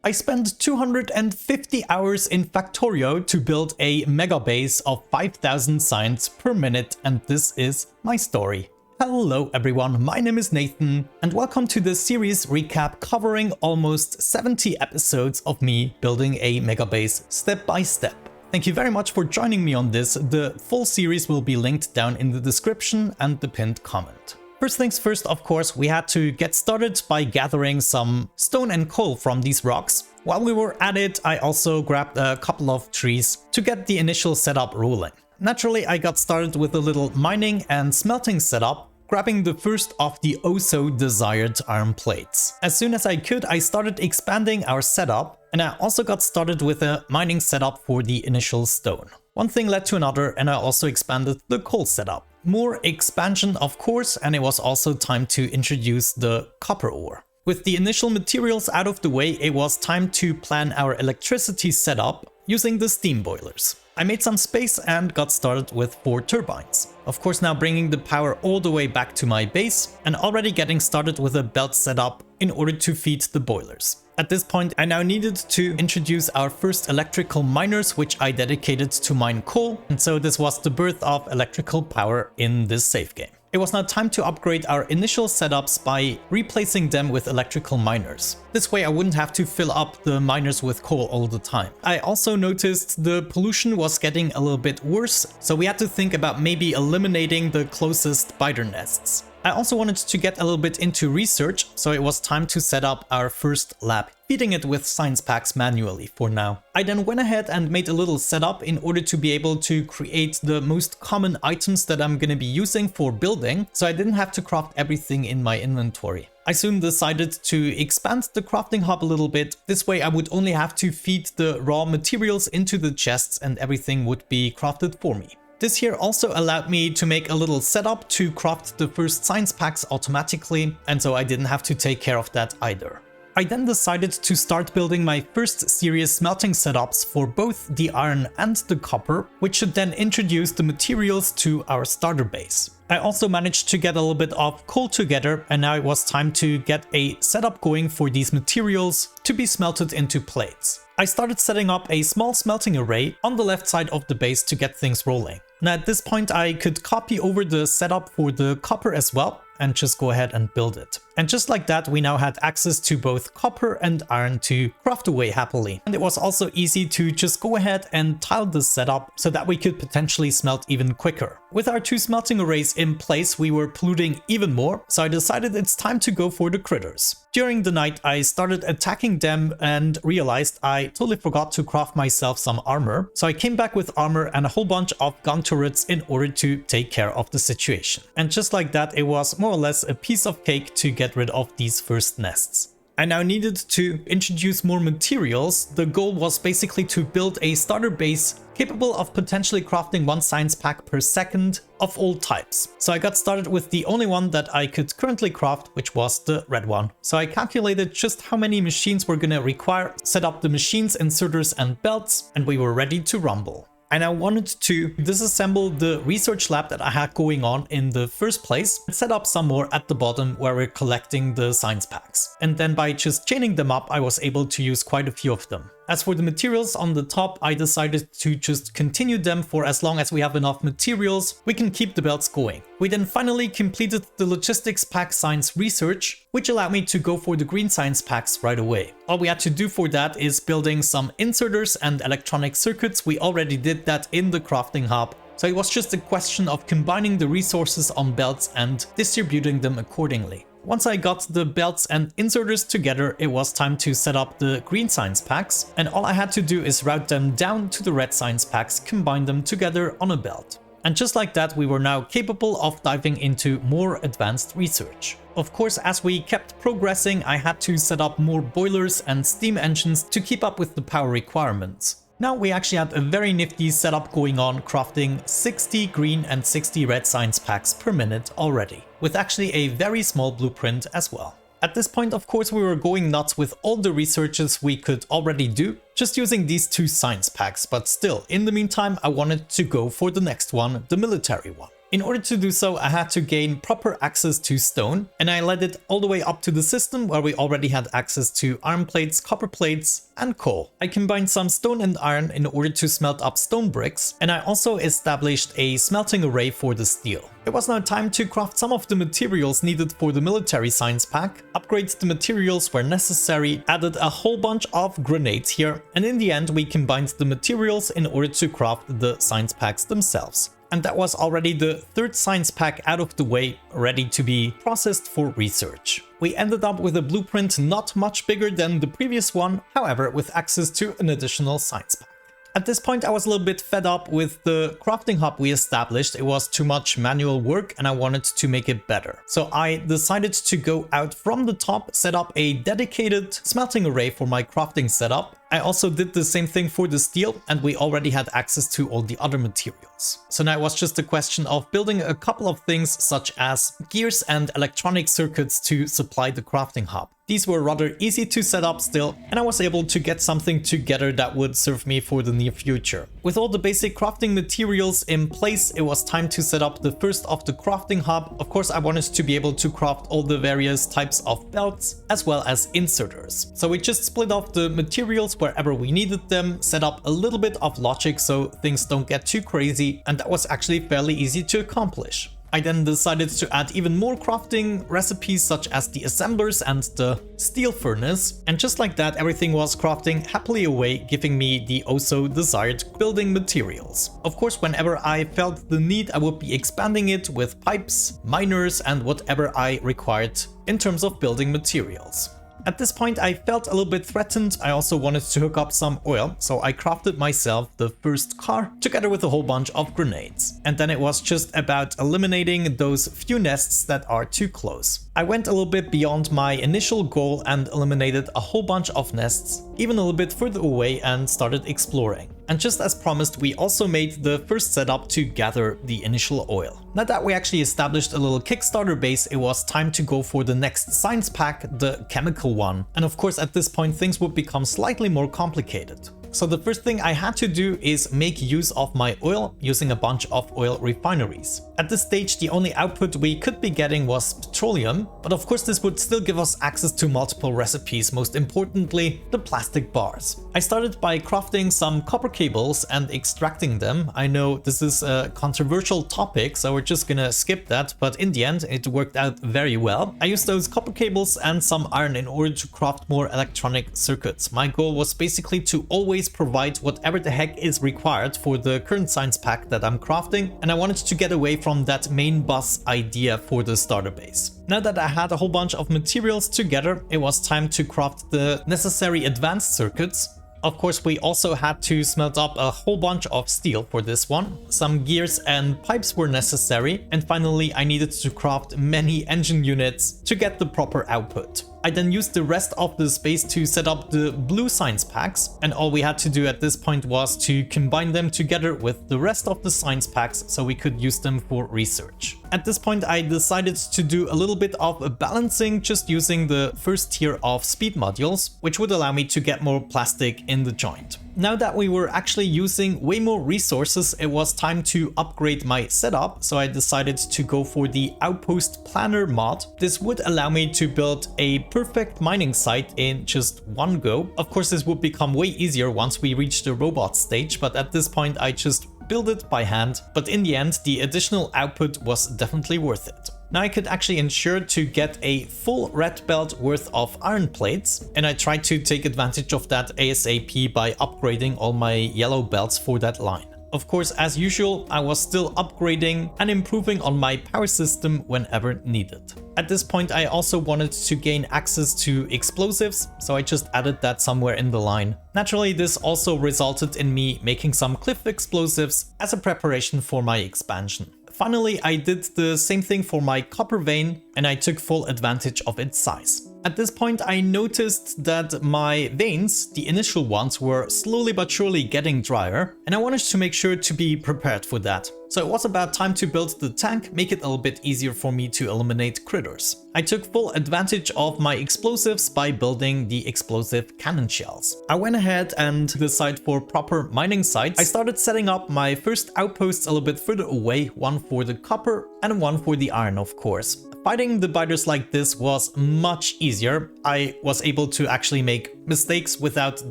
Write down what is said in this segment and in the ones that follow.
I spent 250 hours in Factorio to build a MegaBase of 5000 signs per minute, and this is my story. Hello everyone, my name is Nathan, and welcome to this series recap covering almost 70 episodes of me building a MegaBase step by step. Thank you very much for joining me on this. The full series will be linked down in the description and the pinned comment. First things first, of course, we had to get started by gathering some stone and coal from these rocks. While we were at it, I also grabbed a couple of trees to get the initial setup rolling. Naturally, I got started with a little mining and smelting setup, grabbing the first of the oh-so-desired iron plates. As soon as I could, I started expanding our setup, and I also got started with a mining setup for the initial stone. One thing led to another, and I also expanded the coal setup. More expansion, of course, and it was also time to introduce the copper ore. With the initial materials out of the way, it was time to plan our electricity setup using the steam boilers. I made some space and got started with 4 turbines. Of course, now bringing the power all the way back to my base and already getting started with a belt setup in order to feed the boilers. At this point, I now needed to introduce our first electrical miners, which I dedicated to mine coal, and so this was the birth of electrical power in this save game. It was now time to upgrade our initial setups by replacing them with electrical miners. This way I wouldn't have to fill up the miners with coal all the time. I also noticed the pollution was getting a little bit worse, so we had to think about maybe eliminating the closest spider nests. I also wanted to get a little bit into research, so it was time to set up our first lab, feeding it with science packs manually for now. I then went ahead and made a little setup in order to be able to create the most common items that I'm going to be using for building, so I didn't have to craft everything in my inventory. I soon decided to expand the crafting hub a little bit. This way I would only have to feed the raw materials into the chests and everything would be crafted for me. This here also allowed me to make a little setup to craft the first science packs automatically, and so I didn't have to take care of that either. I then decided to start building my first serious smelting setups for both the iron and the copper, which should then introduce the materials to our starter base. I also managed to get a little bit of coal together, and now it was time to get a setup going for these materials to be smelted into plates. I started setting up a small smelting array on the left side of the base to get things rolling. Now at this point I could copy over the setup for the copper as well and just go ahead and build it. And just like that, we now had access to both copper and iron to craft away happily. And it was also easy to just go ahead and tile this setup so that we could potentially smelt even quicker. With our 2 smelting arrays in place, we were polluting even more, so I decided it's time to go for the critters. During the night, I started attacking them and realized I totally forgot to craft myself some armor. So I came back with armor and a whole bunch of gun turrets in order to take care of the situation. And just like that, it was more or less a piece of cake to get rid of these first nests. I now needed to introduce more materials. The goal was basically to build a starter base capable of potentially crafting 1 science pack per second of all types. So I got started with the only one that I could currently craft, which was the red one. So I calculated just how many machines we're gonna require, set up the machines, inserters and belts, and we were ready to rumble. I now wanted to disassemble the research lab that I had going on in the first place and set up some more at the bottom where we're collecting the science packs. And then by just chaining them up, I was able to use quite a few of them. As for the materials on the top, I decided to just continue them for as long as we have enough materials, we can keep the belts going. We then finally completed the logistics pack science research, which allowed me to go for the green science packs right away. All we had to do for that is building some inserters and electronic circuits. We already did that in the crafting hub. So it was just a question of combining the resources on belts and distributing them accordingly. Once I got the belts and inserters together, it was time to set up the green science packs, and all I had to do is route them down to the red science packs, combine them together on a belt. And just like that, we were now capable of diving into more advanced research. Of course, as we kept progressing, I had to set up more boilers and steam engines to keep up with the power requirements. Now we actually had a very nifty setup going on, crafting 60 green and 60 red science packs per minute already, with actually a very small blueprint as well. At this point, of course, we were going nuts with all the researches we could already do, just using these 2 science packs, but still, in the meantime, I wanted to go for the next one, the military one. In order to do so, I had to gain proper access to stone, and I led it all the way up to the system where we already had access to iron plates, copper plates, and coal. I combined some stone and iron in order to smelt up stone bricks, and I also established a smelting array for the steel. It was now time to craft some of the materials needed for the military science pack, upgrade the materials where necessary, added a whole bunch of grenades here, and in the end we combined the materials in order to craft the science packs themselves. And that was already the third science pack out of the way, ready to be processed for research. We ended up with a blueprint not much bigger than the previous one, however with access to an additional science pack. At this point I was a little bit fed up with the crafting hub we established. It was too much manual work and I wanted to make it better. So I decided to go out from the top, set up a dedicated smelting array for my crafting setup. I also did the same thing for the steel, and we already had access to all the other materials. So now it was just a question of building a couple of things such as gears and electronic circuits to supply the crafting hub. These were rather easy to set up still, and I was able to get something together that would serve me for the near future. With all the basic crafting materials in place, it was time to set up the first of the crafting hub. Of course, I wanted to be able to craft all the various types of belts as well as inserters. So we just split off the materials wherever we needed them, set up a little bit of logic so things don't get too crazy, and that was actually fairly easy to accomplish. I then decided to add even more crafting recipes such as the assemblers and the steel furnace, and just like that everything was crafting happily away, giving me the also desired building materials. Of course, whenever I felt the need, I would be expanding it with pipes, miners, and whatever I required in terms of building materials. At this point I felt a little bit threatened. I also wanted to hook up some oil, so I crafted myself the first car together with a whole bunch of grenades. And then it was just about eliminating those few nests that are too close. I went a little bit beyond my initial goal and eliminated a whole bunch of nests, even a little bit further away, and started exploring. And just as promised, we also made the first setup to gather the initial oil. Now that we actually established a little Kickstarter base, it was time to go for the next science pack, the chemical one. And of course, at this point, things would become slightly more complicated. So the first thing I had to do is make use of my oil using a bunch of oil refineries. At this stage, the only output we could be getting was petroleum, but of course this would still give us access to multiple recipes, most importantly, the plastic bars. I started by crafting some copper cables and extracting them. I know this is a controversial topic, so we're just gonna skip that, but in the end it worked out very well. I used those copper cables and some iron in order to craft more electronic circuits. My goal was basically to always provide whatever the heck is required for the current science pack that I'm crafting, and I wanted to get away from that main bus idea for the starter base. Now that I had a whole bunch of materials together, it was time to craft the necessary advanced circuits. Of course, we also had to smelt up a whole bunch of steel for this one. Some gears and pipes were necessary, and finally I needed to craft many engine units to get the proper output. I then used the rest of the space to set up the blue science packs, and all we had to do at this point was to combine them together with the rest of the science packs so we could use them for research. At this point I decided to do a little bit of a balancing, just using the first tier of speed modules, which would allow me to get more plastic in the joint. Now that we were actually using way more resources, it was time to upgrade my setup, so I decided to go for the Outpost Planner mod. This would allow me to build a perfect mining site in just one go. Of course, this would become way easier once we reach the robot stage, but at this point I just build it by hand. But in the end, the additional output was definitely worth it. Now I could actually ensure to get a full red belt worth of iron plates, and I tried to take advantage of that ASAP by upgrading all my yellow belts for that line. Of course, as usual, I was still upgrading and improving on my power system whenever needed. At this point, I also wanted to gain access to explosives, so I just added that somewhere in the line. Naturally, this also resulted in me making some cliff explosives as a preparation for my expansion. Finally, I did the same thing for my copper vein. and I took full advantage of its size. At this point, I noticed that my veins, the initial ones, were slowly but surely getting drier, and I wanted to make sure to be prepared for that. So it was about time to build the tank, make it a little bit easier for me to eliminate critters. I took full advantage of my explosives by building the explosive cannon shells. I went ahead and to the site for proper mining sites. I started setting up my first outposts a little bit further away, one for the copper and one for the iron, of course. Fighting the biters like this was much easier. I was able to actually make mistakes without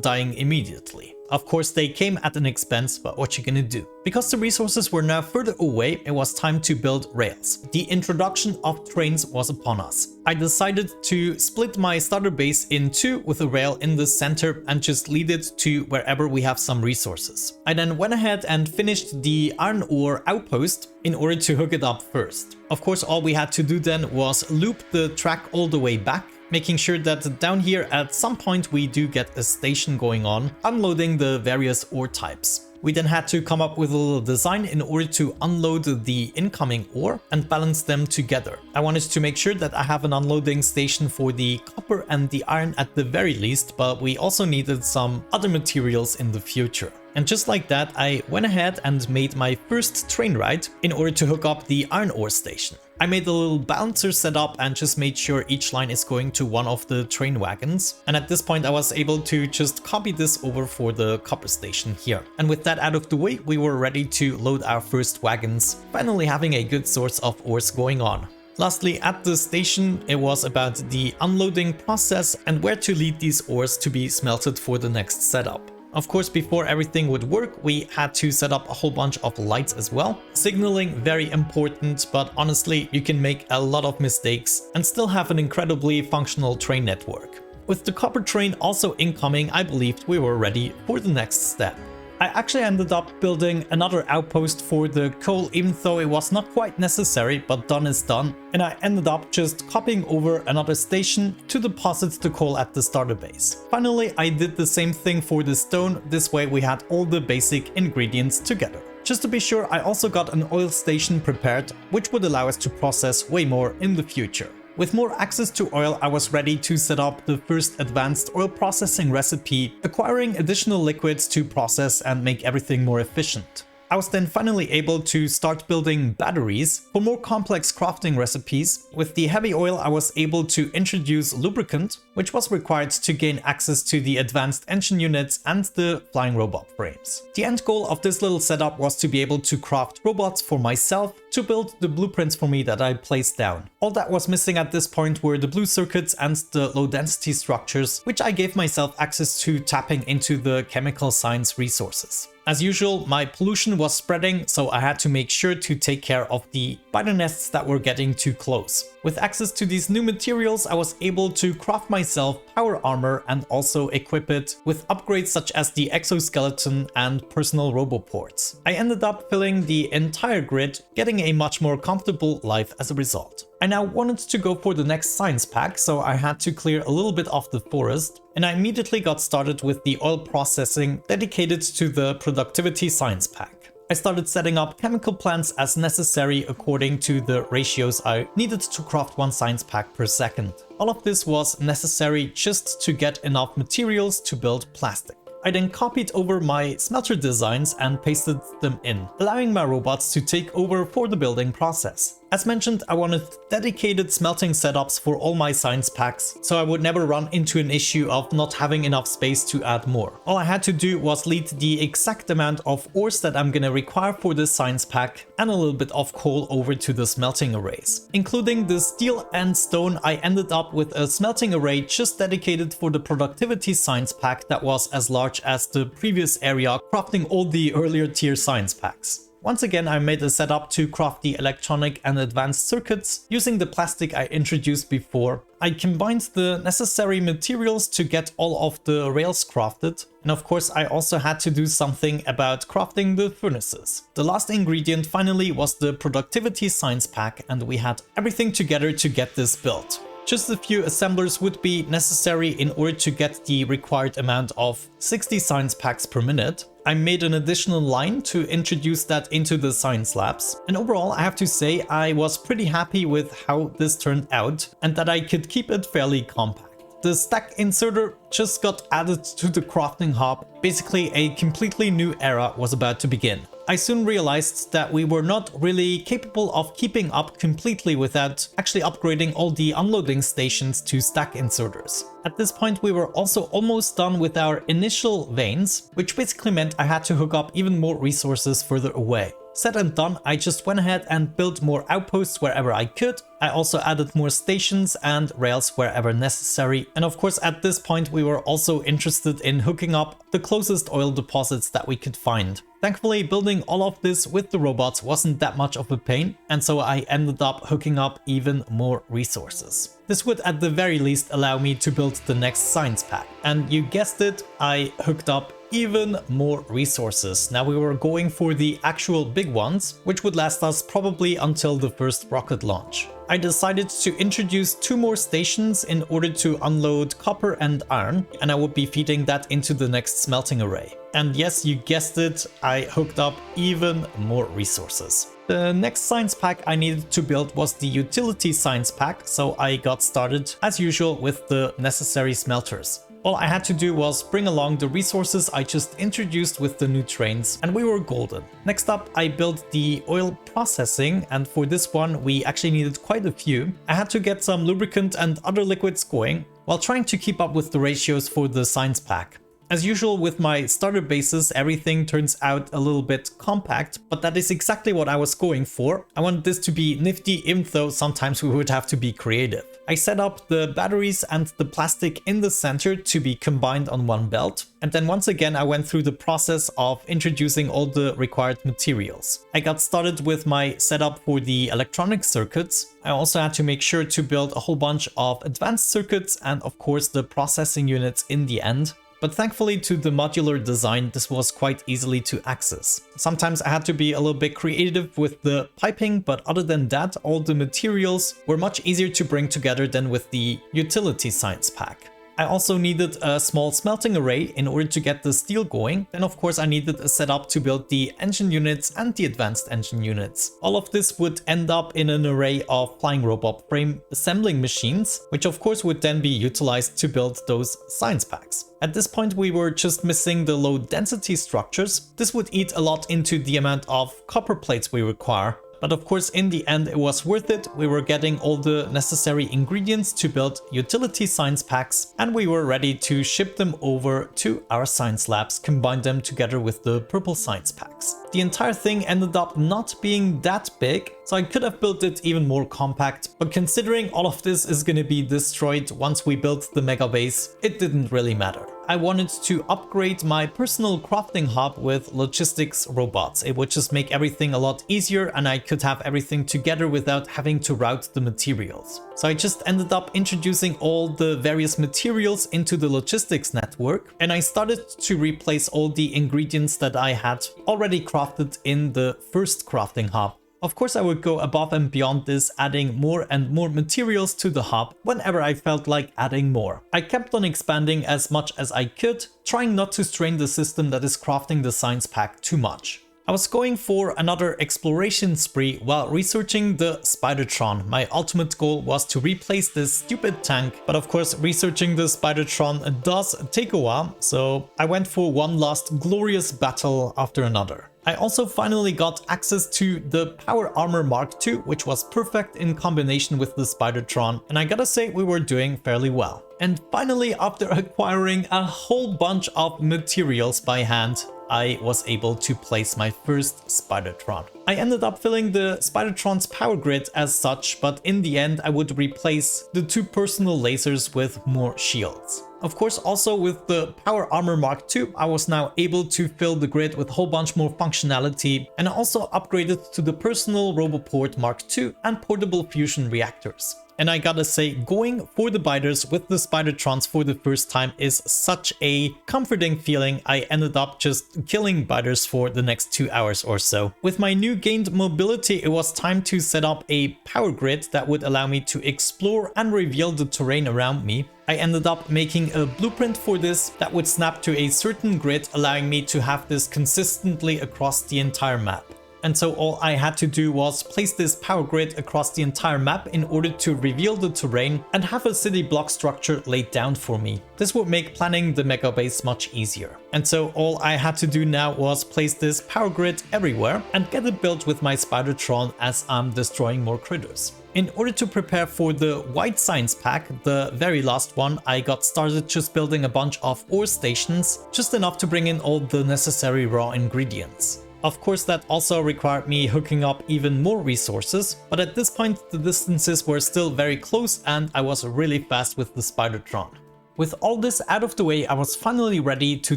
dying immediately. Of course, they came at an expense, but what you gonna do? Because the resources were now further away, it was time to build rails. The introduction of trains was upon us. I decided to split my starter base in two with a rail in the center and just lead it to wherever we have some resources. I then went ahead and finished the iron ore outpost in order to hook it up first. Of course, all we had to do then was loop the track all the way back, making sure that down here at some point we do get a station going on, unloading the various ore types. We then had to come up with a little design in order to unload the incoming ore and balance them together. I wanted to make sure that I have an unloading station for the copper and the iron at the very least, but we also needed some other materials in the future. And just like that, I went ahead and made my first train ride in order to hook up the iron ore station. I made a little balancer setup and just made sure each line is going to one of the train wagons. And at this point I was able to just copy this over for the copper station here. And with that out of the way, we were ready to load our first wagons, finally having a good source of ores going on. Lastly, at the station, it was about the unloading process and where to lead these ores to be smelted for the next setup. Of course, before everything would work, we had to set up a whole bunch of lights as well. Signaling, very important, but honestly, you can make a lot of mistakes and still have an incredibly functional train network. With the copper train also incoming, I believed we were ready for the next step. I actually ended up building another outpost for the coal, even though it was not quite necessary, but done is done. And I ended up just copying over another station to deposit the coal at the starter base. Finally, I did the same thing for the stone. This way we had all the basic ingredients together. Just to be sure, I also got an oil station prepared, which would allow us to process way more in the future. With more access to oil, I was ready to set up the first advanced oil processing recipe, acquiring additional liquids to process and make everything more efficient. I was then finally able to start building batteries for more complex crafting recipes. With the heavy oil, I was able to introduce lubricant, which was required to gain access to the advanced engine units and the flying robot frames. The end goal of this little setup was to be able to craft robots for myself to build the blueprints for me that I placed down. All that was missing at this point were the blue circuits and the low density structures, which I gave myself access to tapping into the chemical science resources. As usual, my pollution was spreading, so I had to make sure to take care of the spider nests that were getting too close. With access to these new materials, I was able to craft myself power armor and also equip it with upgrades such as the exoskeleton and personal roboports. I ended up filling the entire grid, getting a much more comfortable life as a result. I now wanted to go for the next science pack, so I had to clear a little bit of the forest, and I immediately got started with the oil processing dedicated to the productivity science pack. I started setting up chemical plants as necessary according to the ratios I needed to craft one science pack per second. All of this was necessary just to get enough materials to build plastic. I then copied over my smelter designs and pasted them in, allowing my robots to take over for the building process. As mentioned, I wanted dedicated smelting setups for all my science packs, so I would never run into an issue of not having enough space to add more. All I had to do was lead the exact amount of ores that I'm gonna require for this science pack and a little bit of coal over to the smelting arrays. Including the steel and stone, I ended up with a smelting array just dedicated for the productivity science pack that was as large as the previous area, crafting all the earlier tier science packs. Once again, I made a setup to craft the electronic and advanced circuits using the plastic I introduced before. I combined the necessary materials to get all of the rails crafted, and of course I also had to do something about crafting the furnaces. The last ingredient finally was the productivity science pack, and we had everything together to get this built. just a few assemblers would be necessary in order to get the required amount of 60 science packs per minute. I made an additional line to introduce that into the science labs. And overall, I have to say I was pretty happy with how this turned out and that I could keep it fairly compact. The stack inserter just got added to the crafting hub. Basically, a completely new era was about to begin. I soon realized that we were not really capable of keeping up completely without actually upgrading all the unloading stations to stack inserters. At this point, we were also almost done with our initial veins, which basically meant I had to hook up even more resources further away. Said and done, I just went ahead and built more outposts wherever I could. I also added more stations and rails wherever necessary. And of course, at this point, we were also interested in hooking up the closest oil deposits that we could find. Thankfully, building all of this with the robots wasn't that much of a pain, and so I ended up hooking up even more resources. This would at the very least allow me to build the next science pack. And you guessed it, I hooked up even more resources. Now we were going for the actual big ones, which would last us probably until the first rocket launch. I decided to introduce 2 more stations in order to unload copper and iron, and I would be feeding that into the next smelting array. And yes, you guessed it, I hooked up even more resources. The next science pack I needed to build was the utility science pack, so I got started as usual with the necessary smelters. All I had to do was bring along the resources I just introduced with the new trains, and we were golden. Next up, I built the oil processing, and for this one we actually needed quite a few. I had to get some lubricant and other liquids going, while trying to keep up with the ratios for the science pack. As usual with my starter bases, everything turns out a little bit compact, but that is exactly what I was going for. I wanted this to be nifty, even though sometimes we would have to be creative. I set up the batteries and the plastic in the center to be combined on one belt. And then once again, I went through the process of introducing all the required materials. I got started with my setup for the electronic circuits. I also had to make sure to build a whole bunch of advanced circuits and of course the processing units in the end. But thankfully to the modular design, this was quite easily to access. Sometimes I had to be a little bit creative with the piping, but other than that, all the materials were much easier to bring together than with the utility science pack. I also needed a small smelting array in order to get the steel going. Then of course I needed a setup to build the engine units and the advanced engine units. All of this would end up in an array of flying robot frame assembling machines, which of course would then be utilized to build those science packs. At this point we were just missing the low density structures. This would eat a lot into the amount of copper plates we require. But of course, in the end, it was worth it. We were getting all the necessary ingredients to build utility science packs, and we were ready to ship them over to our science labs, combine them together with the purple science packs. The entire thing ended up not being that big, so I could have built it even more compact, but considering all of this is going to be destroyed once we built the MegaBase, it didn't really matter. I wanted to upgrade my personal crafting hub with logistics robots. It would just make everything a lot easier and I could have everything together without having to route the materials. So I just ended up introducing all the various materials into the logistics network, and I started to replace all the ingredients that I had already crafted in the first crafting hub. Of course, I would go above and beyond this, adding more and more materials to the hub whenever I felt like adding more. I kept on expanding as much as I could, trying not to strain the system that is crafting the science pack too much. I was going for another exploration spree while researching the Spidertron. My ultimate goal was to replace this stupid tank, but of course researching the Spidertron does take a while, so I went for one last glorious battle after another. I also finally got access to the Power Armor Mark II, which was perfect in combination with the Spidertron, and I gotta say we were doing fairly well. And finally, after acquiring a whole bunch of materials by hand, I was able to place my first Spidertron. I ended up filling the Spidertron's power grid as such, but in the end I would replace the 2 personal lasers with more shields. Of course, also with the Power Armor Mark II, I was now able to fill the grid with a whole bunch more functionality, and I also upgraded to the Personal Roboport Mark II and portable fusion reactors. And I gotta say, going for the biters with the Spidertrons for the first time is such a comforting feeling. I ended up just killing biters for the next 2 hours or so. With my new gained mobility, it was time to set up a power grid that would allow me to explore and reveal the terrain around me. I ended up making a blueprint for this that would snap to a certain grid, allowing me to have this consistently across the entire map. And so all I had to do was place this power grid across the entire map in order to reveal the terrain and have a city block structure laid down for me. This would make planning the mega base much easier. And so all I had to do now was place this power grid everywhere and get it built with my Spidertron as I'm destroying more critters. In order to prepare for the white science pack, the very last one, I got started just building a bunch of ore stations, just enough to bring in all the necessary raw ingredients. Of course, that also required me hooking up even more resources, but at this point the distances were still very close and I was really fast with the Spidertron. With all this out of the way, I was finally ready to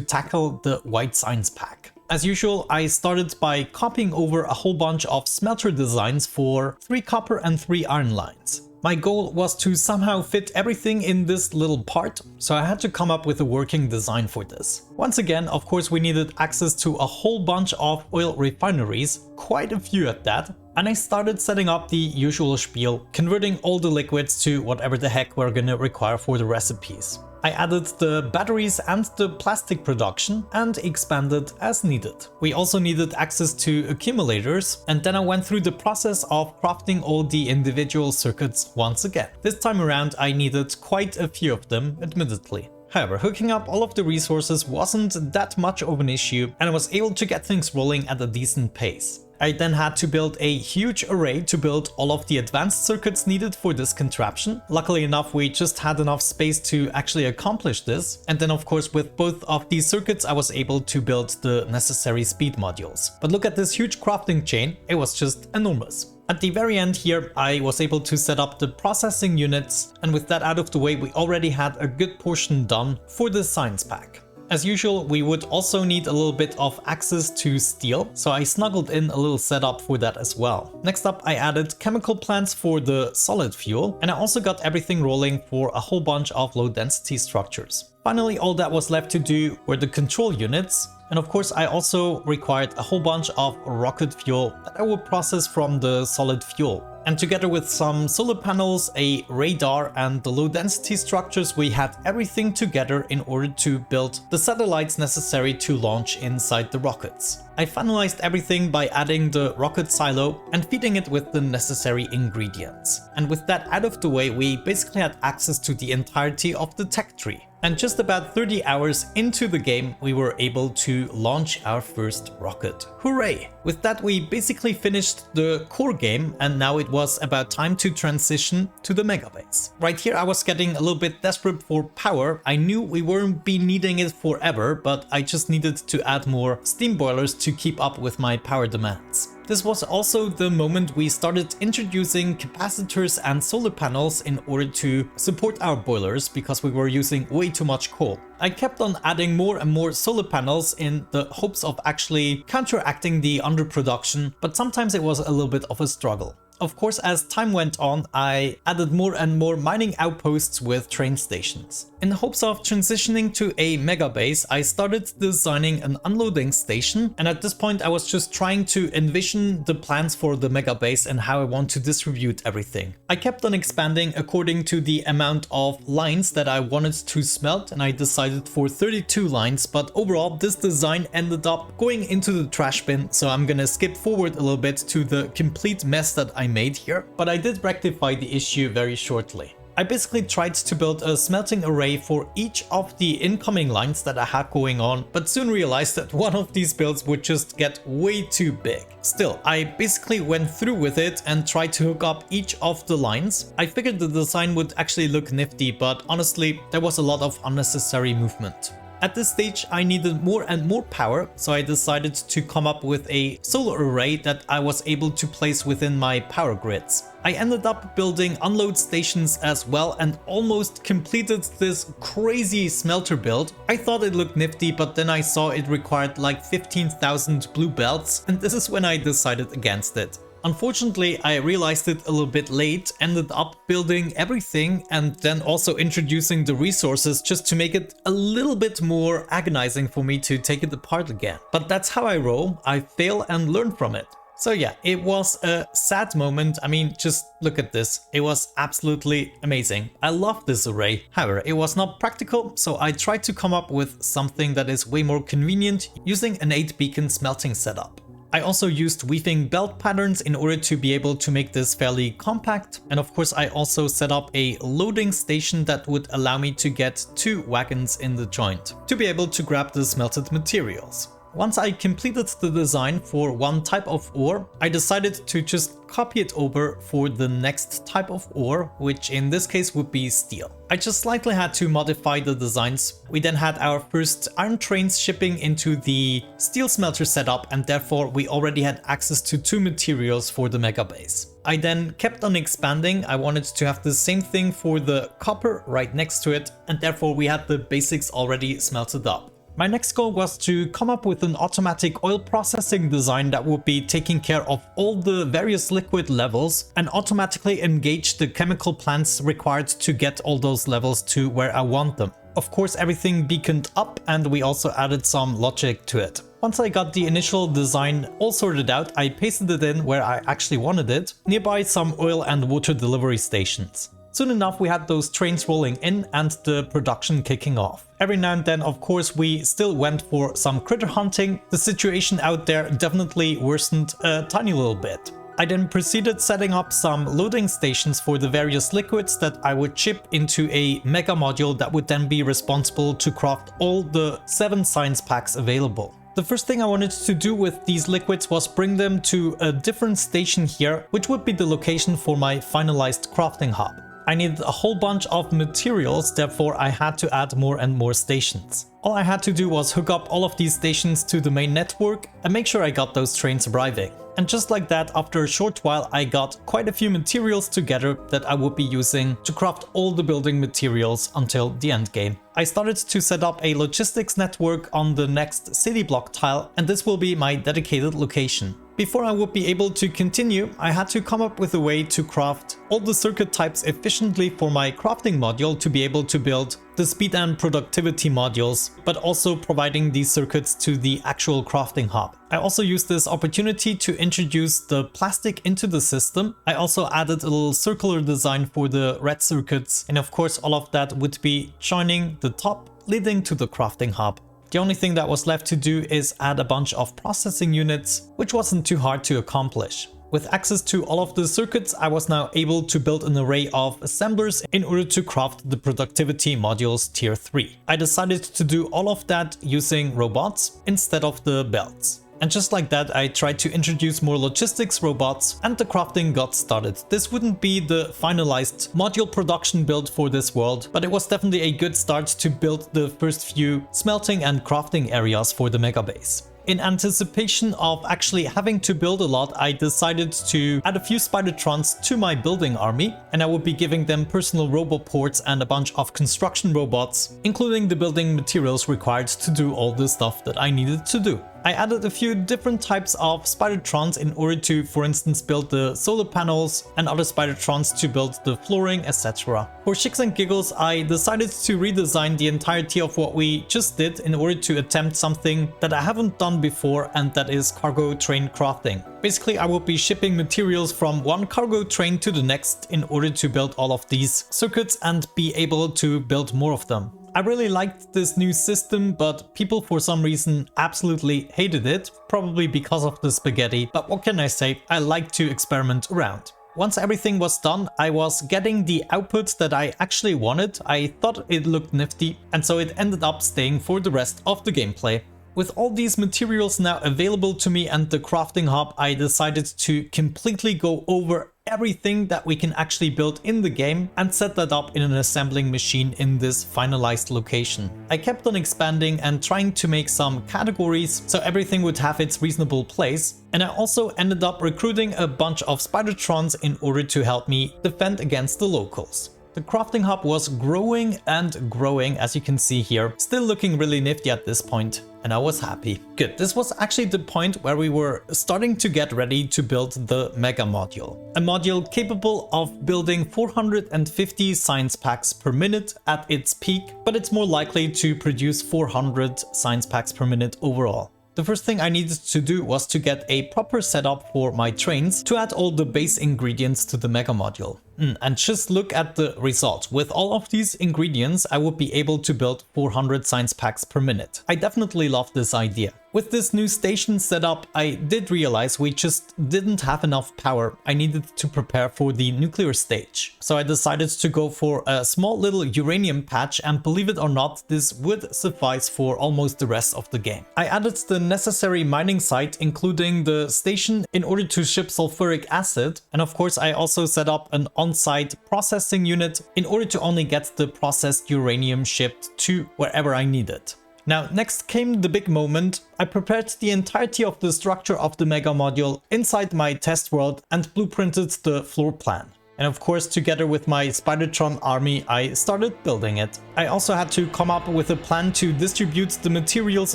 tackle the white science pack. As usual, I started by copying over a whole bunch of smelter designs for 3 copper and 3 iron lines. My goal was to somehow fit everything in this little part, so I had to come up with a working design for this. Once again, of course, we needed access to a whole bunch of oil refineries, quite a few at that, and I started setting up the usual spiel, converting all the liquids to whatever the heck we're gonna require for the recipes. I added the batteries and the plastic production and expanded as needed. We also needed access to accumulators, and then I went through the process of crafting all the individual circuits once again. This time around I needed quite a few of them, admittedly. However, hooking up all of the resources wasn't that much of an issue, and I was able to get things rolling at a decent pace. I then had to build a huge array to build all of the advanced circuits needed for this contraption. Luckily enough, we just had enough space to actually accomplish this. And then of course, with both of these circuits, I was able to build the necessary speed modules. But look at this huge crafting chain, it was just enormous. At the very end here, I was able to set up the processing units, and with that out of the way, we already had a good portion done for the science pack. As usual, we would also need a little bit of access to steel, so I snuggled in a little setup for that as well. Next up, I added chemical plants for the solid fuel, and I also got everything rolling for a whole bunch of low density structures. Finally, all that was left to do were the control units, and of course I also required a whole bunch of rocket fuel that I would process from the solid fuel. And together with some solar panels, a radar and the low density structures, we had everything together in order to build the satellites necessary to launch inside the rockets. I finalized everything by adding the rocket silo and feeding it with the necessary ingredients. And with that out of the way, we basically had access to the entirety of the tech tree. And just about 30 hours into the game, we were able to launch our first rocket. Hooray! With that, we basically finished the core game, and now it was about time to transition to the MegaBase. Right here, I was getting a little bit desperate for power. I knew we wouldn't be needing it forever, but I just needed to add more steam boilers to keep up with my power demands. This was also the moment we started introducing capacitors and solar panels in order to support our boilers, because we were using way too much coal. I kept on adding more and more solar panels in the hopes of actually counteracting the underproduction, but sometimes it was a little bit of a struggle. Of course, as time went on, I added more and more mining outposts with train stations. In the hopes of transitioning to a mega base, I started designing an unloading station, and at this point I was just trying to envision the plans for the mega base and how I want to distribute everything. I kept on expanding according to the amount of lines that I wanted to smelt, and I decided for 32 lines, but overall this design ended up going into the trash bin, so I'm gonna skip forward a little bit to the complete mess that I made here, but I did rectify the issue very shortly. I basically tried to build a smelting array for each of the incoming lines that I had going on, but soon realized that one of these builds would just get way too big. Still, I basically went through with it and tried to hook up each of the lines. I figured the design would actually look nifty, but honestly, there was a lot of unnecessary movement. At this stage, I needed more and more power, so I decided to come up with a solar array that I was able to place within my power grids. I ended up building unload stations as well and almost completed this crazy smelter build. I thought it looked nifty, but then I saw it required like 15,000 blue belts, and this is when I decided against it. Unfortunately, I realized it a little bit late, ended up building everything and then also introducing the resources just to make it a little bit more agonizing for me to take it apart again. But that's how I roll. I fail and learn from it. So yeah, it was a sad moment. I mean, just look at this. It was absolutely amazing. I love this array. However, it was not practical, so I tried to come up with something that is way more convenient using an 8-beacon smelting setup. I also used weaving belt patterns in order to be able to make this fairly compact. And of course, I also set up a loading station that would allow me to get 2 wagons in the joint to be able to grab the smelted materials. Once I completed the design for one type of ore, I decided to just copy it over for the next type of ore, which in this case would be steel. I just slightly had to modify the designs. We then had our first iron trains shipping into the steel smelter setup, and therefore we already had access to 2 materials for the MegaBase. I then kept on expanding. I wanted to have the same thing for the copper right next to it, and therefore we had the basics already smelted up. My next goal was to come up with an automatic oil processing design that would be taking care of all the various liquid levels and automatically engage the chemical plants required to get all those levels to where I want them. Of course, everything beaconed up, and we also added some logic to it. Once I got the initial design all sorted out, I pasted it in where I actually wanted it, nearby some oil and water delivery stations. Soon enough, we had those trains rolling in and the production kicking off. Every now and then, of course, we still went for some critter hunting. The situation out there definitely worsened a tiny little bit. I then proceeded setting up some loading stations for the various liquids that I would ship into a mega module that would then be responsible to craft all the 7 science packs available. The first thing I wanted to do with these liquids was bring them to a different station here, which would be the location for my finalized crafting hub. I needed a whole bunch of materials, therefore I had to add more and more stations. All I had to do was hook up all of these stations to the main network and make sure I got those trains arriving. And just like that, after a short while, I got quite a few materials together that I would be using to craft all the building materials until the end game. I started to set up a logistics network on the next city block tile, and this will be my dedicated location. Before I would be able to continue, I had to come up with a way to craft all the circuit types efficiently for my crafting module to be able to build the speed and productivity modules, but also providing these circuits to the actual crafting hub. I also used this opportunity to introduce the plastic into the system. I also added a little circular design for the red circuits, and of course all of that would be joining the top leading to the crafting hub. The only thing that was left to do is add a bunch of processing units, which wasn't too hard to accomplish. With access to all of the circuits, I was now able to build an array of assemblers in order to craft the productivity modules tier 3. I decided to do all of that using robots instead of the belts. And just like that, I tried to introduce more logistics robots and the crafting got started. This wouldn't be the finalized module production build for this world, but it was definitely a good start to build the first few smelting and crafting areas for the MegaBase. In anticipation of actually having to build a lot, I decided to add a few Spidertrons to my building army, and I would be giving them personal roboports and a bunch of construction robots, including the building materials required to do all the stuff that I needed to do. I added a few different types of Spidertrons in order to, for instance, build the solar panels, and other Spidertrons to build the flooring, etc. For shits and giggles, I decided to redesign the entirety of what we just did in order to attempt something that I haven't done before, and that is cargo train crafting. Basically, I will be shipping materials from one cargo train to the next in order to build all of these circuits and be able to build more of them. I really liked this new system, but people for some reason absolutely hated it, probably because of the spaghetti, but what can I say, I like to experiment around. Once everything was done, I was getting the output that I actually wanted. I thought it looked nifty, and so it ended up staying for the rest of the gameplay. With all these materials now available to me and the crafting hub, I decided to completely go over everything that we can actually build in the game and set that up in an assembling machine in this finalized location. I kept on expanding and trying to make some categories so everything would have its reasonable place, and I also ended up recruiting a bunch of Spidertrons in order to help me defend against the locals. The crafting hub was growing and growing, as you can see here, still looking really nifty at this point, and I was happy. Good, this was actually the point where we were starting to get ready to build the Mega Module. A module capable of building 450 science packs per minute at its peak, but it's more likely to produce 400 science packs per minute overall. The first thing I needed to do was to get a proper setup for my trains to add all the base ingredients to the Mega Module. And just look at the result. With all of these ingredients, I would be able to build 400 science packs per minute. I definitely love this idea. With this new station setup, I did realize we just didn't have enough power. I needed to prepare for the nuclear stage. So I decided to go for a small little uranium patch, and believe it or not, this would suffice for almost the rest of the game. I added the necessary mining site, including the station, in order to ship sulfuric acid. And of course, I also set up an on-site processing unit in order to only get the processed uranium shipped to wherever I need it. Now, next came the big moment. I prepared the entirety of the structure of the Mega Module inside my test world and blueprinted the floor plan. And of course, together with my Spidertron army, I started building it. I also had to come up with a plan to distribute the materials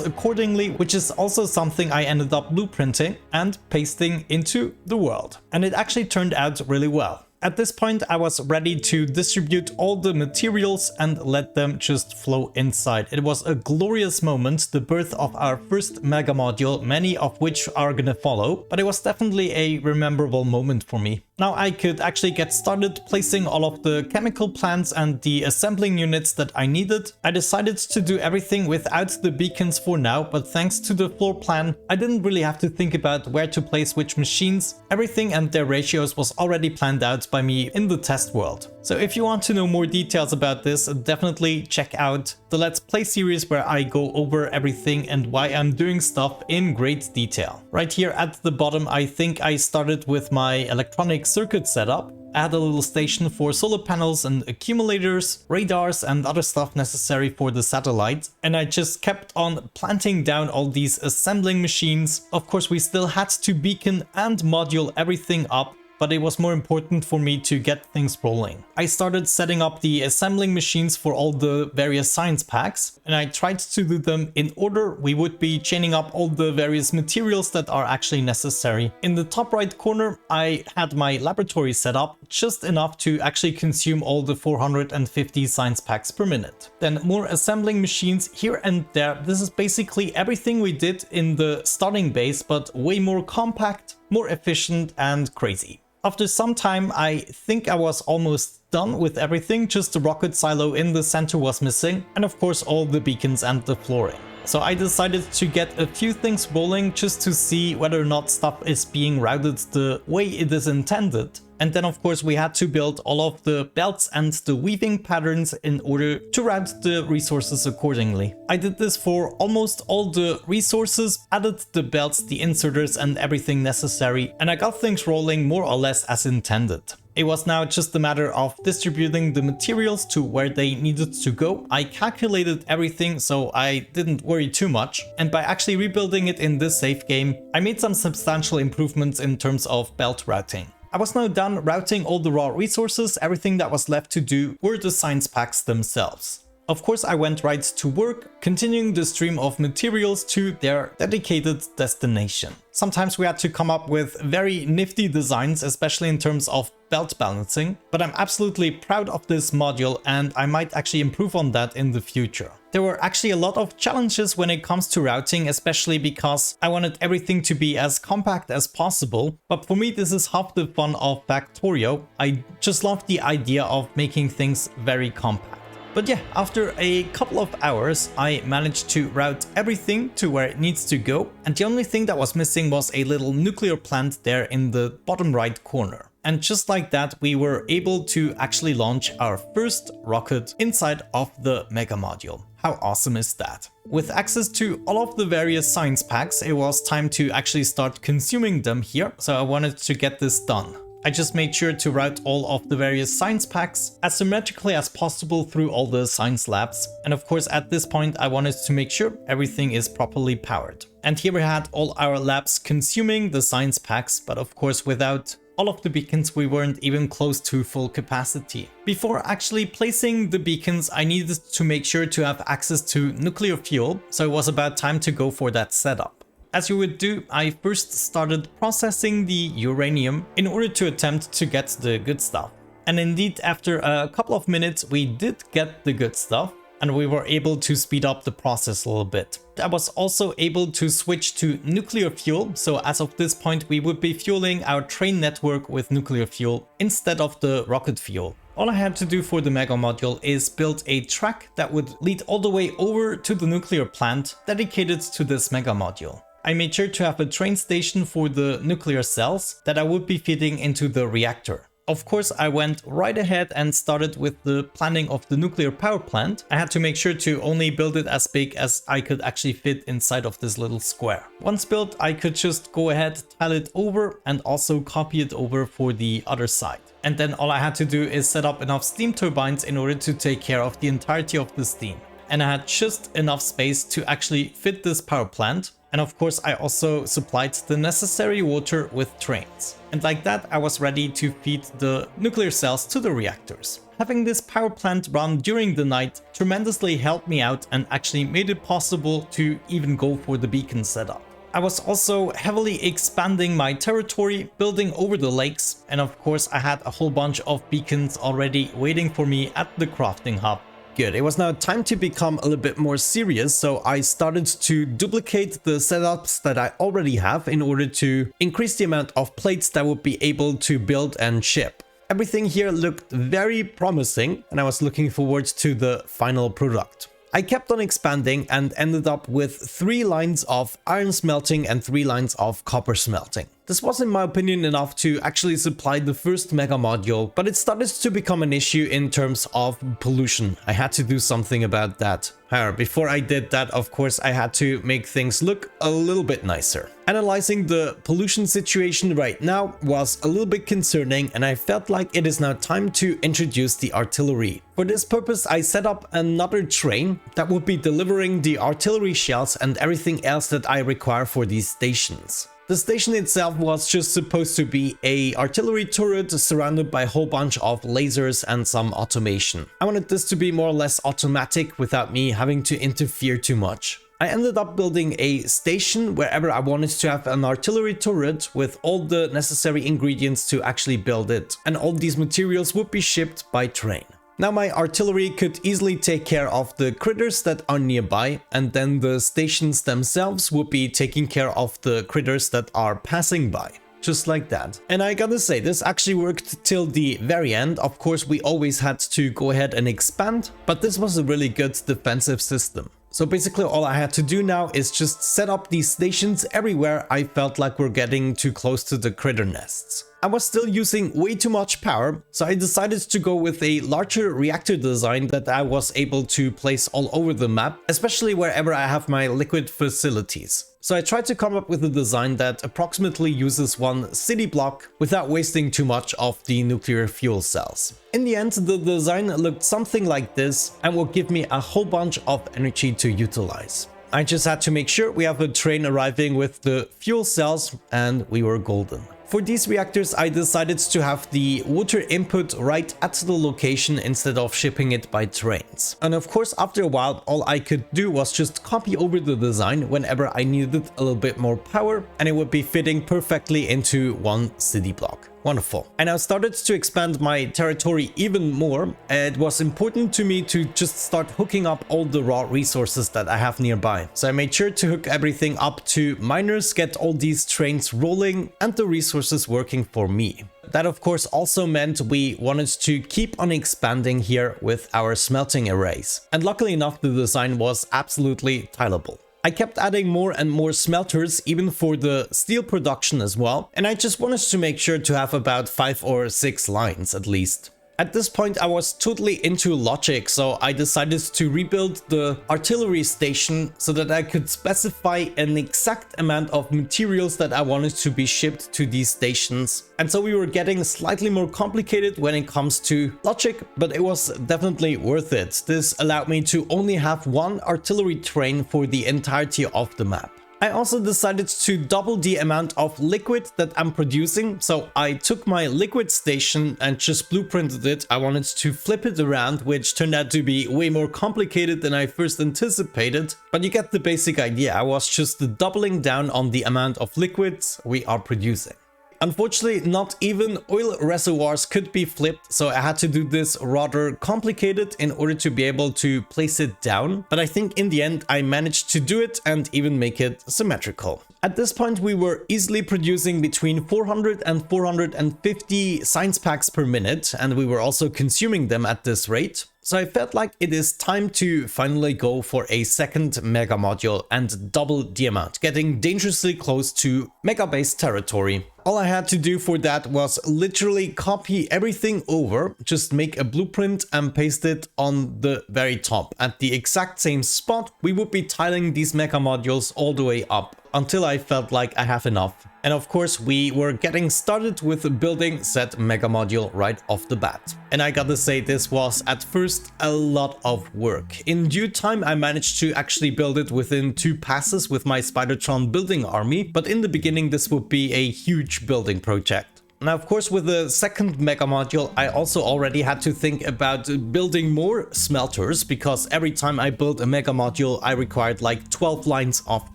accordingly, which is also something I ended up blueprinting and pasting into the world. And it actually turned out really well. At this point, I was ready to distribute all the materials and let them just flow inside. It was a glorious moment, the birth of our first Mega Module, many of which are gonna follow, but it was definitely a rememberable moment for me. Now I could actually get started placing all of the chemical plants and the assembling units that I needed. I decided to do everything without the beacons for now, but thanks to the floor plan, I didn't really have to think about where to place which machines. Everything and their ratios was already planned out by me in the test world. So if you want to know more details about this, definitely check out the Let's Play series where I go over everything and why I'm doing stuff in great detail. Right here at the bottom, I think I started with my electronic circuit setup. I had a little station for solar panels and accumulators, radars and other stuff necessary for the satellite. And I just kept on planting down all these assembling machines. Of course, we still had to beacon and module everything up, but it was more important for me to get things rolling. I started setting up the assembling machines for all the various science packs, and I tried to do them in order. We would be chaining up all the various materials that are actually necessary. In the top right corner, I had my laboratory set up, just enough to actually consume all the 450 science packs per minute. Then more assembling machines here and there. This is basically everything we did in the starting base, but way more compact, more efficient and crazy. After some time, I think I was almost done with everything, just the rocket silo in the center was missing, and of course all the beacons and the flooring. So I decided to get a few things rolling just to see whether or not stuff is being routed the way it is intended. And then of course we had to build all of the belts and the weaving patterns in order to route the resources accordingly. I did this for almost all the resources, added the belts, the inserters and everything necessary, and I got things rolling more or less as intended. It was now just a matter of distributing the materials to where they needed to go. I calculated everything, so I didn't worry too much. And by actually rebuilding it in this save game, I made some substantial improvements in terms of belt routing. I was now done routing all the raw resources. Everything that was left to do were the science packs themselves. Of course, I went right to work, continuing the stream of materials to their dedicated destination. Sometimes we had to come up with very nifty designs, especially in terms of belt balancing, but I'm absolutely proud of this module and I might actually improve on that in the future. There were actually a lot of challenges when it comes to routing, especially because I wanted everything to be as compact as possible, but for me this is half the fun of Factorio. I just love the idea of making things very compact. But yeah, after a couple of hours, I managed to route everything to where it needs to go. And the only thing that was missing was a little nuclear plant there in the bottom right corner. And just like that, we were able to actually launch our first rocket inside of the Mega Module. How awesome is that? With access to all of the various science packs, it was time to actually start consuming them here. So I wanted to get this done. I just made sure to route all of the various science packs as symmetrically as possible through all the science labs. And of course, at this point, I wanted to make sure everything is properly powered. And here we had all our labs consuming the science packs, but of course without all of the beacons we weren't even close to full capacity. Before actually placing the beacons, I needed to make sure to have access to nuclear fuel, so it was about time to go for that setup. As you would do, I first started processing the uranium in order to attempt to get the good stuff. And indeed, after a couple of minutes, we did get the good stuff, and we were able to speed up the process a little bit. I was also able to switch to nuclear fuel, so as of this point we would be fueling our train network with nuclear fuel instead of the rocket fuel. All I had to do for the Mega Module is build a track that would lead all the way over to the nuclear plant dedicated to this Mega Module. I made sure to have a train station for the nuclear cells that I would be feeding into the reactor. Of course, I went right ahead and started with the planning of the nuclear power plant. I had to make sure to only build it as big as I could actually fit inside of this little square. Once built, I could just go ahead, tile it over, and also copy it over for the other side. And then all I had to do is set up enough steam turbines in order to take care of the entirety of the steam. And I had just enough space to actually fit this power plant. And of course, I also supplied the necessary water with trains. And like that, I was ready to feed the nuclear cells to the reactors. Having this power plant run during the night tremendously helped me out and actually made it possible to even go for the beacon setup. I was also heavily expanding my territory, building over the lakes, and of course I had a whole bunch of beacons already waiting for me at the crafting hub. Good, it was now time to become a little bit more serious, so I started to duplicate the setups that I already have in order to increase the amount of plates that I would be able to build and ship. Everything here looked very promising, and I was looking forward to the final product. I kept on expanding and ended up with 3 lines of iron smelting and 3 lines of copper smelting. This was, in my opinion, enough to actually supply the first Mega Module, but it started to become an issue in terms of pollution. I had to do something about that. However, before I did that, of course, I had to make things look a little bit nicer. Analyzing the pollution situation right now was a little bit concerning, and I felt like it is now time to introduce the artillery. For this purpose, I set up another train that would be delivering the artillery shells and everything else that I require for these stations. The station itself was just supposed to be an artillery turret surrounded by a whole bunch of lasers and some automation. I wanted this to be more or less automatic without me having to interfere too much. I ended up building a station wherever I wanted to have an artillery turret with all the necessary ingredients to actually build it, and all these materials would be shipped by train. Now my artillery could easily take care of the critters that are nearby, and then the stations themselves would be taking care of the critters that are passing by. Just like that. And I gotta say, this actually worked till the very end. Of course, we always had to go ahead and expand, but this was a really good defensive system. So basically all I had to do now is just set up these stations everywhere I felt like we're getting too close to the critter nests. I was still using way too much power, so I decided to go with a larger reactor design that I was able to place all over the map, especially wherever I have my liquid facilities. So I tried to come up with a design that approximately uses 1 city block without wasting too much of the nuclear fuel cells. In the end, the design looked something like this and will give me a whole bunch of energy to utilize. I just had to make sure we have a train arriving with the fuel cells, and we were golden. For these reactors, I decided to have the water input right at the location instead of shipping it by trains. And of course, after a while, all I could do was just copy over the design whenever I needed a little bit more power, and it would be fitting perfectly into 1 city block. Wonderful. And I started to expand my territory even more. It was important to me to just start hooking up all the raw resources that I have nearby. So I made sure to hook everything up to miners, get all these trains rolling, and the resources working for me. That of course also meant we wanted to keep on expanding here with our smelting arrays. And luckily enough, the design was absolutely tileable. I kept adding more and more smelters, even for the steel production as well, and I just wanted to make sure to have about 5 or 6 lines at least. At this point I was totally into logic, so I decided to rebuild the artillery station so that I could specify an exact amount of materials that I wanted to be shipped to these stations. And so we were getting slightly more complicated when it comes to logic, but it was definitely worth it. This allowed me to only have 1 artillery train for the entirety of the map. I I also decided to double the amount of liquid that I'm producing. So I took my liquid station and just blueprinted it. I wanted to flip it around, which turned out to be way more complicated than I first anticipated. But you get the basic idea. I was just doubling down on the amount of liquids we are producing. Unfortunately, not even oil reservoirs could be flipped, so I had to do this rather complicated in order to be able to place it down. But I think in the end I managed to do it and even make it symmetrical. At this point we were easily producing between 400 and 450 science packs per minute, and we were also consuming them at this rate. So I felt like it is time to finally go for a second mega module and double the amount, getting dangerously close to MegaBase territory. All I had to do for that was literally copy everything over, just make a blueprint and paste it on the very top. At the exact same spot, we would be tiling these mega modules all the way up until I felt like I have enough. And of course, we were getting started with building said mega module right off the bat. And I gotta say, this was at first a lot of work. In due time, I managed to actually build it within 2 passes with my Spidertron building army, but in the beginning, this would be a huge building project. Now, of course, with the second mega module, I also already had to think about building more smelters, because every time I built a mega module, I required like 12 lines of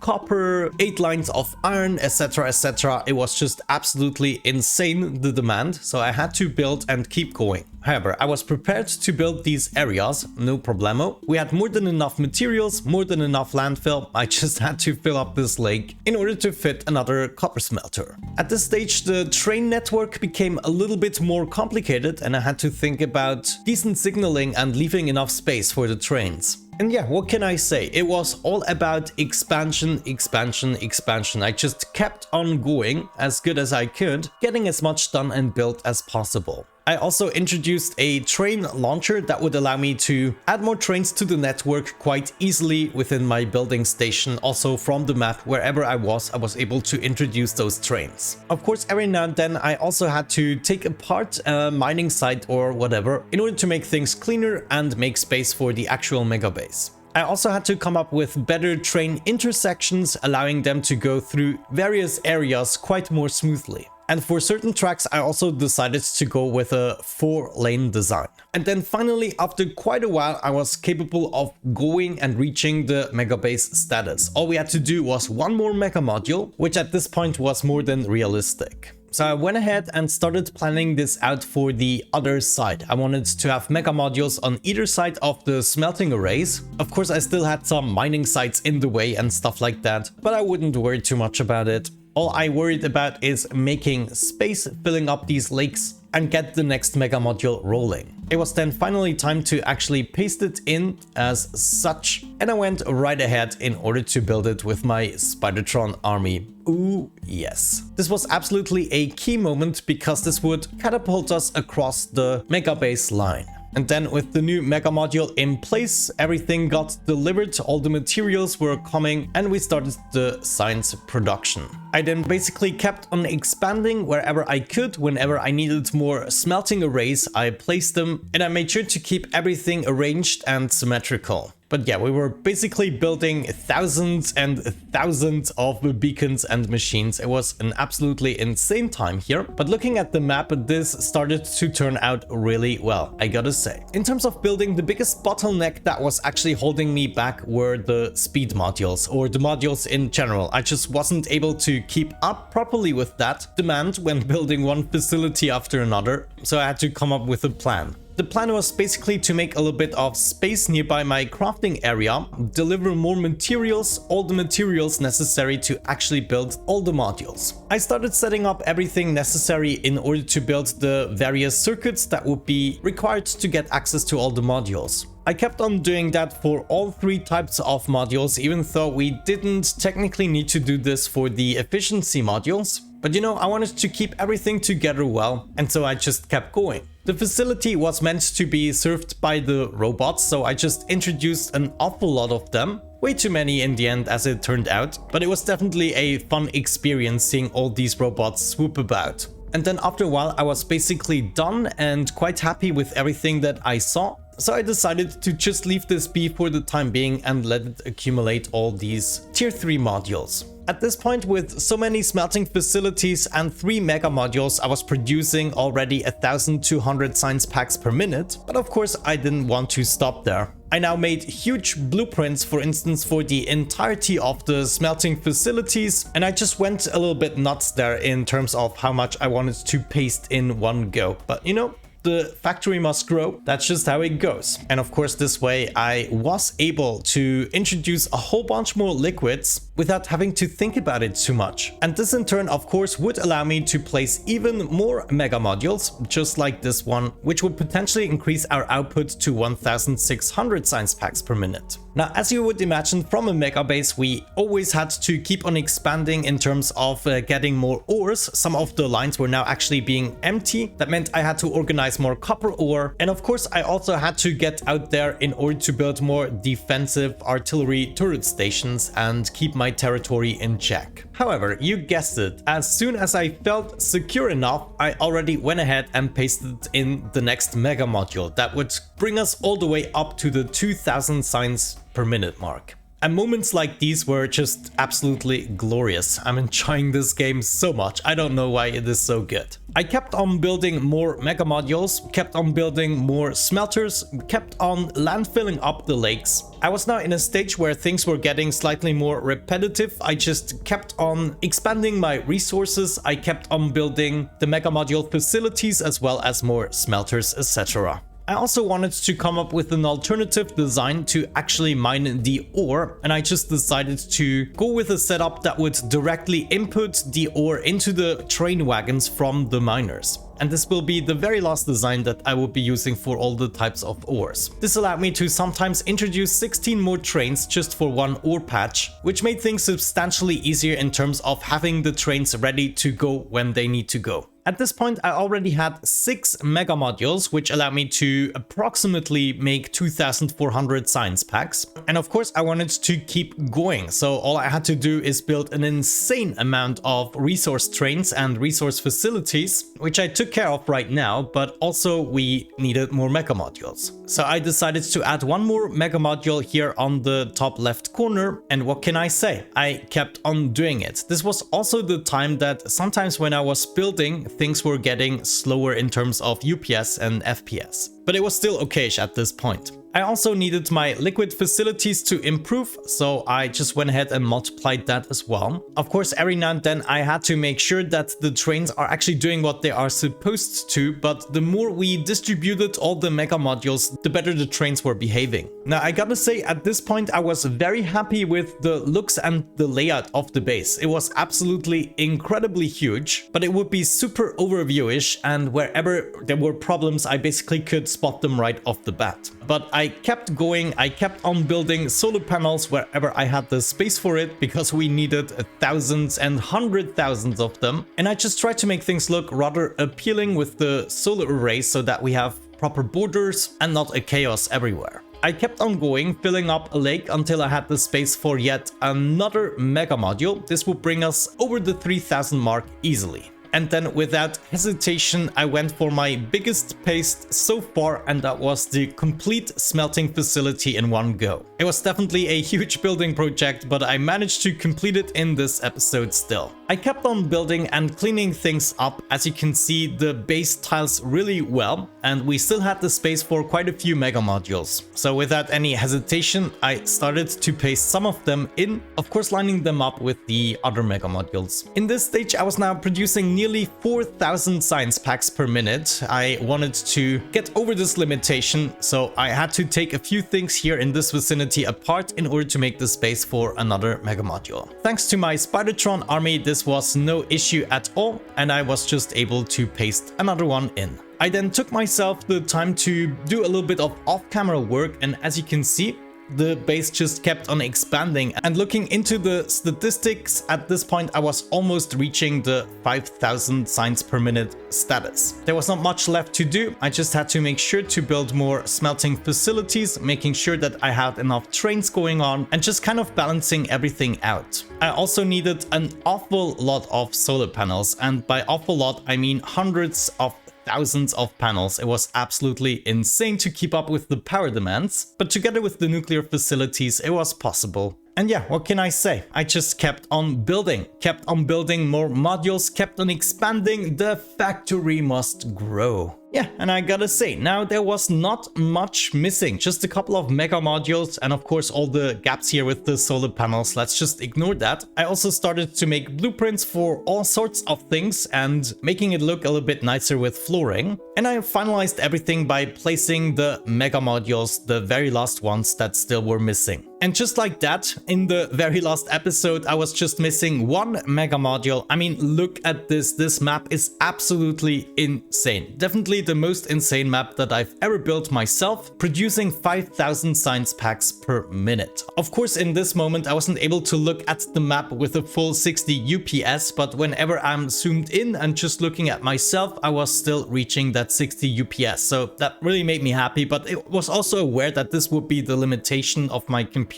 copper, 8 lines of iron, etc, etc. It was just absolutely insane, the demand, so I had to build and keep going. However, I was prepared to build these areas, no problemo. We had more than enough materials, more than enough landfill. I just had to fill up this lake in order to fit another copper smelter. At this stage, the train network became a little bit more complicated, and I had to think about decent signaling and leaving enough space for the trains. And yeah, what can I say? It was all about expansion, expansion, expansion. I just kept on going as good as I could, getting as much done and built as possible. I also introduced a train launcher that would allow me to add more trains to the network quite easily within my building station. Also from the map, wherever I was able to introduce those trains. Of course, every now and then I also had to take apart a mining site or whatever in order to make things cleaner and make space for the actual MegaBase. I also had to come up with better train intersections, allowing them to go through various areas quite more smoothly. And for certain tracks, I also decided to go with a 4-lane design. And then finally, after quite a while, I was capable of going and reaching the MegaBase status. All we had to do was one more mega module, which at this point was more than realistic. So I went ahead and started planning this out for the other side. I wanted to have mega modules on either side of the smelting arrays. Of course, I still had some mining sites in the way and stuff like that, but I wouldn't worry too much about it. All I worried about is making space, filling up these lakes, and get the next mega module rolling. It was then finally time to actually paste it in as such, and I went right ahead in order to build it with my Spidertron army. Ooh, yes. This was absolutely a key moment, because this would catapult us across the MegaBase line. And then with the new mega module in place, everything got delivered, all the materials were coming, and we started the science production. I then basically kept on expanding wherever I could. Whenever I needed more smelting arrays, I placed them, and I made sure to keep everything arranged and symmetrical. But yeah, we were basically building thousands and thousands of beacons and machines. It was an absolutely insane time here. But looking at the map, this started to turn out really well, I gotta say. In terms of building, the biggest bottleneck that was actually holding me back were the speed modules, or the modules in general. I just wasn't able to keep up properly with that demand when building one facility after another. So I had to come up with a plan. The plan was basically to make a little bit of space nearby my crafting area, deliver more materials, all the materials necessary to actually build all the modules. I started setting up everything necessary in order to build the various circuits that would be required to get access to all the modules. I kept on doing that for all 3 types of modules, even though we didn't technically need to do this for the efficiency modules. But you know, I wanted to keep everything together well, and so I just kept going. The facility was meant to be served by the robots, so I just introduced an awful lot of them. Way too many in the end, as it turned out, but it was definitely a fun experience seeing all these robots swoop about. And then after a while, I was basically done and quite happy with everything that I saw. So I decided to just leave this be for the time being and let it accumulate all these tier 3 modules. At this point, with so many smelting facilities and 3 mega modules, I was producing already 1,200 science packs per minute, but of course I didn't want to stop there. I now made huge blueprints, for instance, for the entirety of the smelting facilities, and I just went a little bit nuts there in terms of how much I wanted to paste in one go. But you know, the factory must grow. That's just how it goes. And of course, this way I was able to introduce a whole bunch more liquids without having to think about it too much. And this in turn, of course, would allow me to place even more mega modules, just like this one, which would potentially increase our output to 1,600 science packs per minute. Now, as you would imagine, from a mega base, we always had to keep on expanding in terms of getting more ores. Some of the lines were now actually being empty. That meant I had to organize more copper ore. And of course, I also had to get out there in order to build more defensive artillery turret stations and keep my territory in check. However, you guessed it, as soon as I felt secure enough, I already went ahead and pasted in the next mega module that would bring us all the way up to the 2,000 science per minute mark. And moments like these were just absolutely glorious. I'm enjoying this game so much. I don't know why it is so good. I kept on building more mega modules, kept on building more smelters, kept on landfilling up the lakes. I was now in a stage where things were getting slightly more repetitive. I just kept on expanding my resources. I kept on building the mega module facilities as well as more smelters, etc. I also wanted to come up with an alternative design to actually mine the ore, and I just decided to go with a setup that would directly input the ore into the train wagons from the miners. And this will be the very last design that I will be using for all the types of ores. This allowed me to sometimes introduce 16 more trains just for one ore patch, which made things substantially easier in terms of having the trains ready to go when they need to go. At this point, I already had 6 mega modules, which allowed me to approximately make 2,400 science packs. And of course, I wanted to keep going. So all I had to do is build an insane amount of resource trains and resource facilities, which I took care of right now, but also we needed more mega modules. So I decided to add one more mega module here on the top left corner. And what can I say? I kept on doing it. This was also the time that sometimes when I was building, things were getting slower in terms of UPS and FPS. But it was still okayish at this point. I also needed my liquid facilities to improve, so I just went ahead and multiplied that as well. Of course, every now and then I had to make sure that the trains are actually doing what they are supposed to, but the more we distributed all the mega modules, the better the trains were behaving. Now, I gotta say, at this point, I was very happy with the looks and the layout of the base. It was absolutely incredibly huge, but it would be super overviewish, and wherever there were problems, I basically could spot them right off the bat. But I kept going, I kept on building solar panels wherever I had the space for it, because we needed thousands and hundred thousands of them. And I just tried to make things look rather appealing with the solar arrays so that we have proper borders and not a chaos everywhere. I kept on going, filling up a lake until I had the space for yet another mega module. This would bring us over the 3,000 mark easily. And then without hesitation, I went for my biggest paste so far, and that was the complete smelting facility in one go. It was definitely a huge building project, but I managed to complete it in this episode still. I kept on building and cleaning things up. As you can see, the base tiles really well, and we still had the space for quite a few mega modules. So without any hesitation, I started to paste some of them in, of course lining them up with the other mega modules. In this stage, I was now producing nearly 4,000 science packs per minute. I wanted to get over this limitation, so I had to take a few things here in this vicinity apart in order to make the space for another mega module. Thanks to my Spidertron army, this was no issue at all, and I was just able to paste another one in. I then took myself the time to do a little bit of off-camera work, and as you can see, the base just kept on expanding. And looking into the statistics, at this point I was almost reaching the 5,000 science per minute status. There was not much left to do. I just had to make sure to build more smelting facilities, making sure that I had enough trains going on, and just kind of balancing everything out. I also needed an awful lot of solar panels, and by awful lot I mean hundreds of thousands of panels. It was absolutely insane to keep up with the power demands, but together with the nuclear facilities, it was possible. And yeah, what can I say? I just kept on building more modules, kept on expanding. The factory must grow. Yeah, and I gotta say, now there was not much missing, just a couple of mega modules and of course all the gaps here with the solar panels. Let's just ignore that. I also started to make blueprints for all sorts of things and making it look a little bit nicer with flooring. And I finalized everything by placing the mega modules, the very last ones that still were missing. And just like that, in the very last episode, I was just missing one mega module. I mean, look at this. This map is absolutely insane. Definitely the most insane map that I've ever built myself, producing 5,000 science packs per minute. Of course, in this moment, I wasn't able to look at the map with a full 60 UPS, but whenever I'm zoomed in and just looking at myself, I was still reaching that 60 UPS. So that really made me happy, but it was also aware that this would be the limitation of my computer.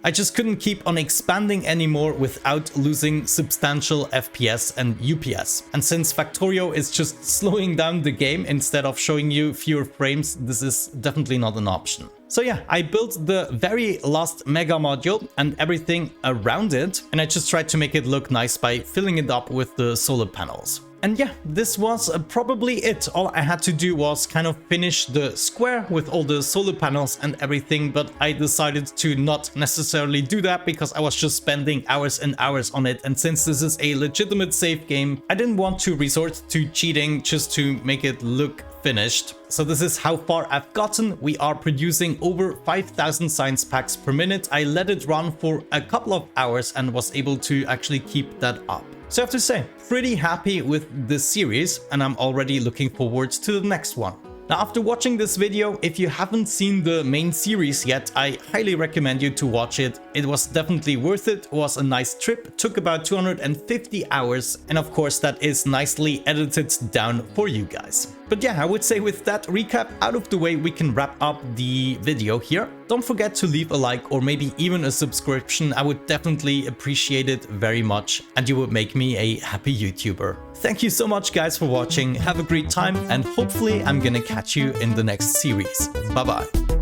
I just couldn't keep on expanding anymore without losing substantial FPS and UPS. And since Factorio is just slowing down the game instead of showing you fewer frames, this is definitely not an option. So yeah, I built the very last mega module and everything around it, and I just tried to make it look nice by filling it up with the solar panels. And yeah, this was probably it. All I had to do was kind of finish the square with all the solar panels and everything, but I decided to not necessarily do that because I was just spending hours and hours on it. And since this is a legitimate save game, I didn't want to resort to cheating just to make it look finished. So this is how far I've gotten. We are producing over 5,000 science packs per minute. I let it run for a couple of hours and was able to actually keep that up. So I have to say, pretty happy with this series, and I'm already looking forward to the next one. Now, after watching this video, if you haven't seen the main series yet, I highly recommend you to watch it. It was definitely worth it. It was a nice trip, took about 250 hours, and of course that is nicely edited down for you guys. But yeah, I would say with that recap out of the way, we can wrap up the video here. Don't forget to leave a like or maybe even a subscription. I would definitely appreciate it very much, and you would make me a happy YouTuber. Thank you so much guys for watching. Have a great time, and hopefully I'm gonna catch you in the next series. Bye bye.